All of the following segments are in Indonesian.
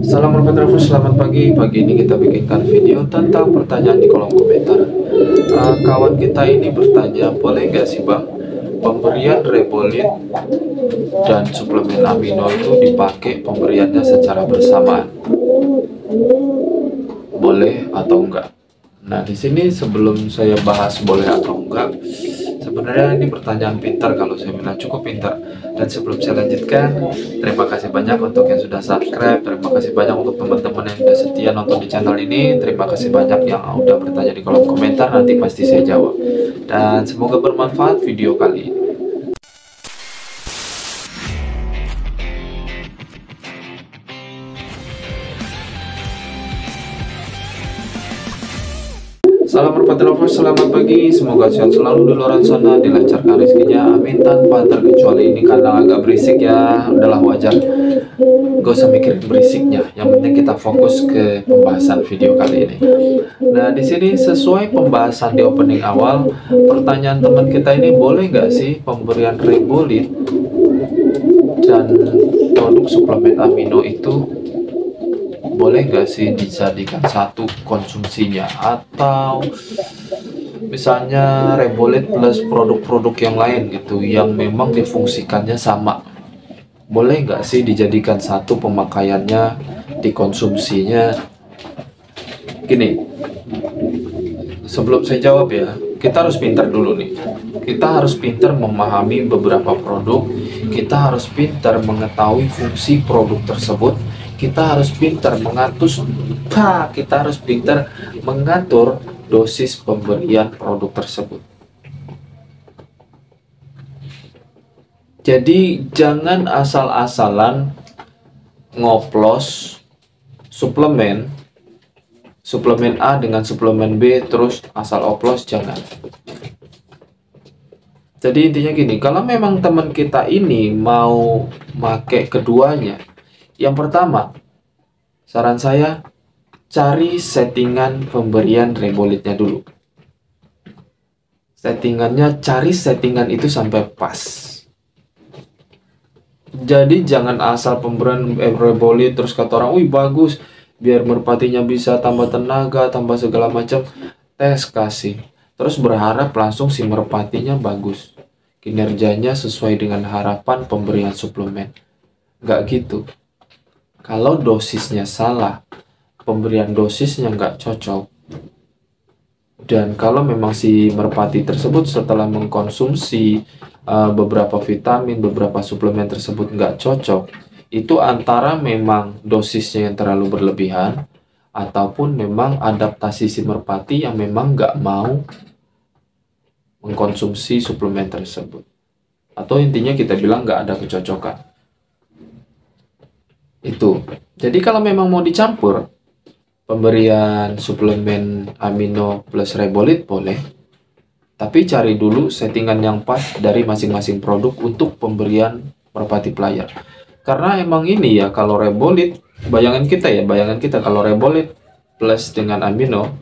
Salam Rocket selamat pagi. Pagi ini kita bikinkan video tentang pertanyaan di kolom komentar. Kawan kita ini bertanya, boleh nggak sih Bang, pemberian Rebolit dan suplemen amino itu dipakai pemberiannya secara bersamaan? Boleh atau enggak? Nah, di sini sebelum saya bahas boleh atau enggak, sebenarnya ini pertanyaan pintar, kalau saya bilang cukup pintar. Dan sebelum saya lanjutkan, terima kasih banyak untuk yang sudah subscribe, terima kasih banyak untuk teman-teman yang sudah setia nonton di channel ini, terima kasih banyak yang udah bertanya di kolom komentar, nanti pasti saya jawab. Dan semoga bermanfaat video kali ini. Salam merpati lovers, selamat pagi. Semoga sehat selalu di luar sana, dilancarkan rezekinya, amin, tanpa terkecuali. Ini kandang agak berisik ya, udahlah wajar. Gak usah mikirin berisiknya, yang penting kita fokus ke pembahasan video kali ini. Nah, di sini sesuai pembahasan di opening awal, pertanyaan teman kita ini, boleh nggak sih pemberian Rebolit dan produk suplemen amino itu boleh nggak sih dijadikan satu konsumsinya, atau misalnya Rebolit plus produk-produk yang lain gitu yang memang difungsikannya sama, boleh nggak sih dijadikan satu pemakaiannya, dikonsumsinya? Gini, sebelum saya jawab ya, kita harus pintar dulu nih. Kita harus pintar memahami beberapa produk, kita harus pintar mengetahui fungsi produk tersebut, kita harus pintar kita harus pintar mengatur dosis pemberian produk tersebut. Jadi jangan asal-asalan ngoplos suplemen A dengan suplemen B terus asal oplos, jangan. Jadi intinya gini, kalau memang teman kita ini mau pakai keduanya, yang pertama, saran saya, cari settingan pemberian Rebolitnya dulu. Cari settingan itu sampai pas. Jadi jangan asal pemberian Rebolit terus kata orang, wih bagus, biar merpatinya bisa tambah tenaga, tambah segala macam. Tes kasih. Terus berharap langsung si merpatinya bagus, kinerjanya sesuai dengan harapan pemberian suplemen. Nggak gitu. Kalau dosisnya salah, pemberian dosisnya nggak cocok, dan kalau memang si merpati tersebut setelah mengkonsumsi beberapa vitamin, beberapa suplemen tersebut nggak cocok, itu antara memang dosisnya yang terlalu berlebihan, ataupun memang adaptasi si merpati yang memang nggak mau mengkonsumsi suplemen tersebut. Atau intinya kita bilang nggak ada kecocokan. Itu. Jadi kalau memang mau dicampur, pemberian suplemen amino plus Rebolit boleh. Tapi cari dulu settingan yang pas dari masing-masing produk untuk pemberian merpati player. Karena emang ini ya, kalau Rebolit, bayangan kita kalau Rebolit plus dengan amino,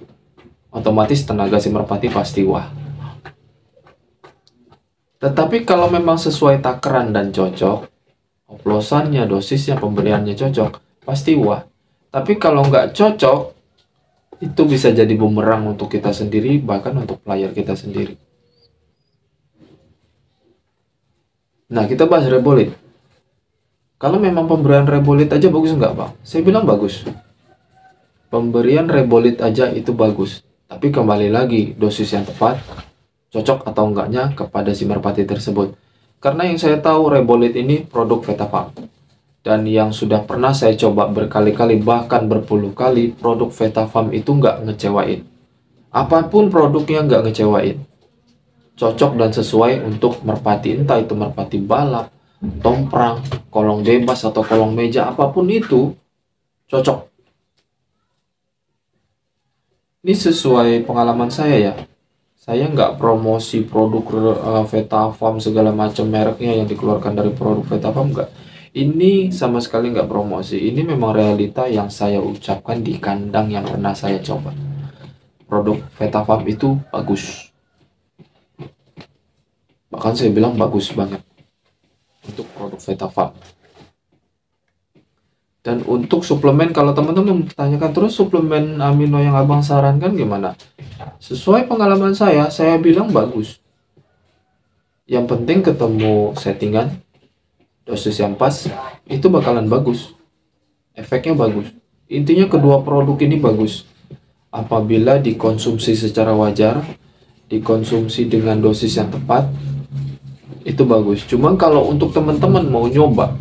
otomatis tenaga si merpati pasti wah. Tetapi kalau memang sesuai takaran dan cocok, oplosannya, dosisnya, pemberiannya cocok, pasti wah. Tapi kalau nggak cocok, itu bisa jadi bumerang untuk kita sendiri, bahkan untuk player kita sendiri. Nah, kita bahas Rebolit. Kalau memang pemberian Rebolit aja bagus nggak, Bang? Saya bilang bagus. Pemberian Rebolit aja itu bagus. Tapi kembali lagi, dosis yang tepat, cocok atau enggaknya kepada si merpati tersebut. Karena yang saya tahu Rebolit ini produk Vetafarm. Dan yang sudah pernah saya coba berkali-kali, bahkan berpuluh kali, produk Vetafarm itu nggak ngecewain. Apapun produknya nggak ngecewain. Cocok dan sesuai untuk merpati, entah itu merpati balap, tomprang, kolong bebas atau kolong meja, apapun itu cocok. Ini sesuai pengalaman saya ya. Saya nggak promosi produk Vetafarm segala macam mereknya yang dikeluarkan dari produk Vetafarm, nggak. Ini sama sekali nggak promosi. Ini memang realita yang saya ucapkan di kandang yang pernah saya coba. Produk Vetafarm itu bagus. Bahkan saya bilang bagus banget untuk produk Vetafarm. Dan untuk suplemen, kalau teman-teman mempertanyakan terus suplemen amino yang abang sarankan gimana? Sesuai pengalaman saya bilang bagus. Yang penting ketemu settingan, dosis yang pas, itu bakalan bagus. Efeknya bagus. Intinya kedua produk ini bagus. Apabila dikonsumsi secara wajar, dikonsumsi dengan dosis yang tepat, itu bagus. Cuma kalau untuk teman-teman mau nyoba,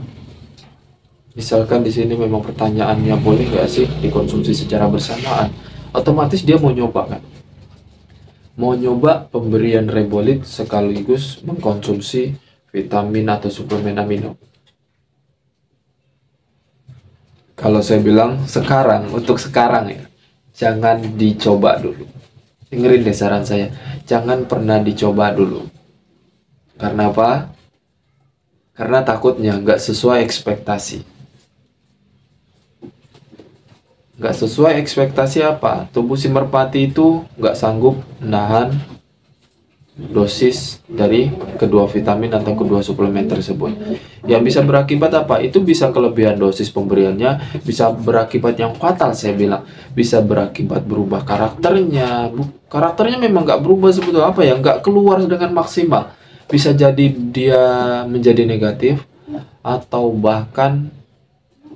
misalkan di sini memang pertanyaannya boleh nggak sih dikonsumsi secara bersamaan, otomatis dia mau nyoba kan? Mau nyoba pemberian Rebolit sekaligus mengkonsumsi vitamin atau suplemen amino. Kalau saya bilang sekarang, untuk sekarang ya, jangan dicoba dulu. Dengerin deh saran saya, jangan pernah dicoba dulu. Karena apa? Karena takutnya nggak sesuai ekspektasi. Nggak sesuai ekspektasi apa? Tubuh si merpati itu nggak sanggup menahan dosis dari kedua vitamin atau kedua suplemen tersebut. Yang bisa berakibat apa? Itu bisa kelebihan dosis pemberiannya, bisa berakibat yang fatal saya bilang. Bisa berakibat berubah karakternya. Karakternya memang nggak berubah sebetulnya apa ya? Nggak keluar dengan maksimal. Bisa jadi dia menjadi negatif, atau bahkan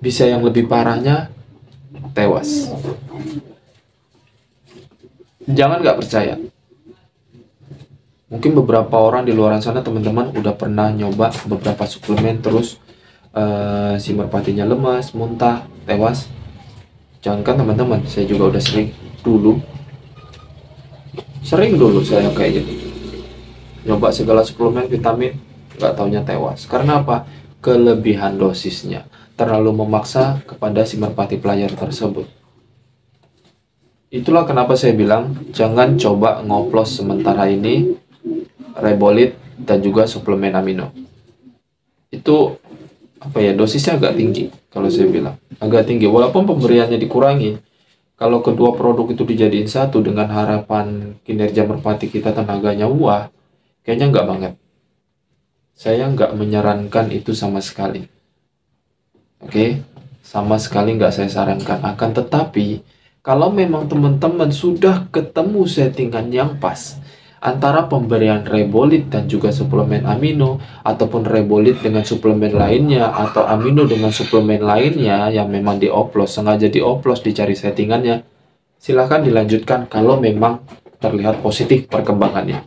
bisa yang lebih parahnya tewas. Jangan nggak percaya. Mungkin beberapa orang di luar sana teman-teman udah pernah nyoba beberapa suplemen terus si merpatinya lemas, muntah, tewas. Jangankan teman-teman, saya juga udah sering dulu saya kayak gitu. Nyoba segala suplemen vitamin, nggak taunya tewas. Karena apa? Kelebihan dosisnya. Terlalu memaksa kepada si merpati pelajar tersebut. Itulah kenapa saya bilang jangan coba ngoplos sementara ini Rebolit dan juga suplemen amino. Itu apa ya, dosisnya agak tinggi kalau saya bilang. Agak tinggi walaupun pemberiannya dikurangi. Kalau kedua produk itu dijadiin satu dengan harapan kinerja merpati kita tenaganya wah, kayaknya nggak banget. Saya nggak menyarankan itu sama sekali. Oke, sama sekali nggak saya sarankan. Akan tetapi, kalau memang teman-teman sudah ketemu settingan yang pas antara pemberian Rebolit dan juga suplemen amino, ataupun Rebolit dengan suplemen lainnya, atau amino dengan suplemen lainnya yang memang dioplos, sengaja dioplos, dicari settingannya, silahkan dilanjutkan kalau memang terlihat positif perkembangannya.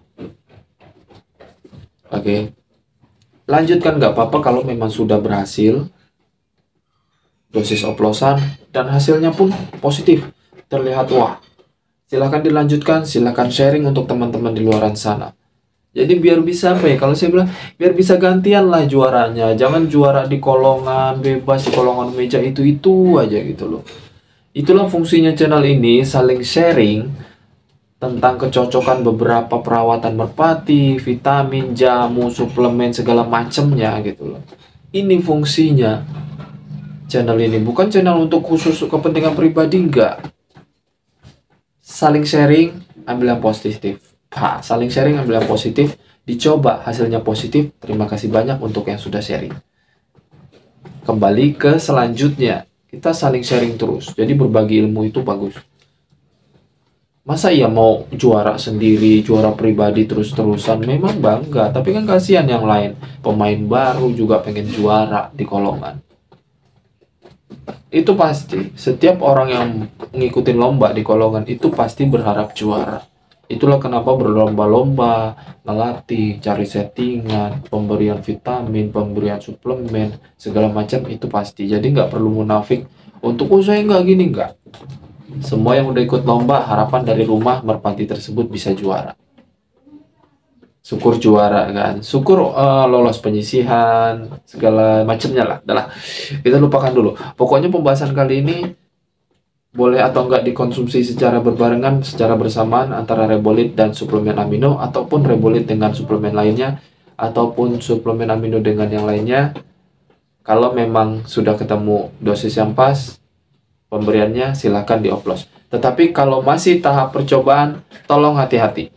Oke, lanjutkan nggak apa-apa kalau memang sudah berhasil dosis oplosan dan hasilnya pun positif, terlihat wah, silahkan dilanjutkan, silahkan sharing untuk teman-teman di luar sana. Jadi biar bisa apa ya, kalau saya bilang biar bisa gantian lah juaranya, jangan juara di kolongan bebas, di kolongan meja itu aja gitu loh. Itulah fungsinya channel ini, saling sharing tentang kecocokan beberapa perawatan merpati, vitamin, jamu, suplemen segala macamnya gitu loh. Ini fungsinya channel ini, bukan channel untuk khusus kepentingan pribadi, enggak. Saling sharing, ambil yang positif. Saling sharing, ambil yang positif, dicoba hasilnya positif, terima kasih banyak untuk yang sudah sharing. Kembali ke selanjutnya, kita saling sharing terus, jadi berbagi ilmu itu bagus. Masa iya mau juara sendiri, juara pribadi terus-terusan, memang bangga, tapi kan kasihan yang lain, pemain baru juga pengen juara di kolongan. Itu pasti, setiap orang yang ngikutin lomba di kolongan itu pasti berharap juara. Itulah kenapa berlomba-lomba, ngelatih, cari settingan, pemberian vitamin, pemberian suplemen, segala macam itu pasti. Jadi nggak perlu munafik untuk saya nggak gini, nggak. Semua yang udah ikut lomba, harapan dari rumah merpati tersebut bisa juara. Syukur juara kan, syukur lolos penyisihan, segala macamnya lah. Udah lah, kita lupakan dulu. Pokoknya pembahasan kali ini boleh atau enggak dikonsumsi secara berbarengan, secara bersamaan antara Rebolit dan suplemen amino, ataupun Rebolit dengan suplemen lainnya, ataupun suplemen amino dengan yang lainnya. Kalau memang sudah ketemu dosis yang pas pemberiannya, silahkan dioplos. Tetapi kalau masih tahap percobaan, tolong hati-hati.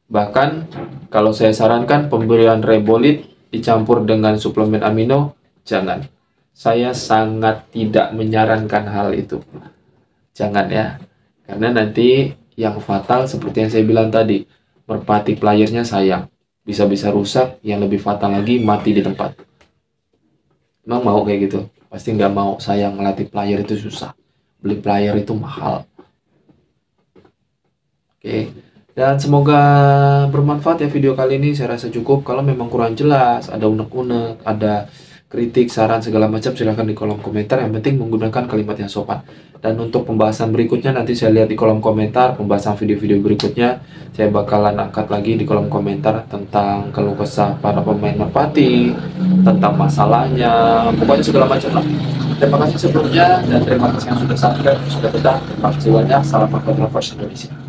Bahkan kalau saya sarankan pemberian Rebolit dicampur dengan suplemen amino, jangan. saya sangat tidak menyarankan hal itu. Jangan ya, karena nanti yang fatal seperti yang saya bilang tadi, merpati playernya sayang, bisa-bisa rusak, yang lebih fatal lagi mati di tempat. Emang mau kayak gitu? Pasti nggak mau, sayang, ngelatih player itu susah, beli player itu mahal. Oke, dan semoga bermanfaat ya video kali ini. Saya rasa cukup. Kalau memang kurang jelas, ada unek-unek, ada kritik, saran, segala macam, silahkan di kolom komentar. Yang penting menggunakan kalimat yang sopan. Dan untuk pembahasan berikutnya nanti saya lihat di kolom komentar. Pembahasan video-video berikutnya saya bakalan angkat lagi di kolom komentar tentang keluh kesah para pemain merpati, tentang masalahnya, pokoknya segala macam lah. Terima kasih sebelumnya dan terima kasih yang sudah subscribe, sudah betah. Terima kasih banyak. Salam Marco Lovers Indonesia.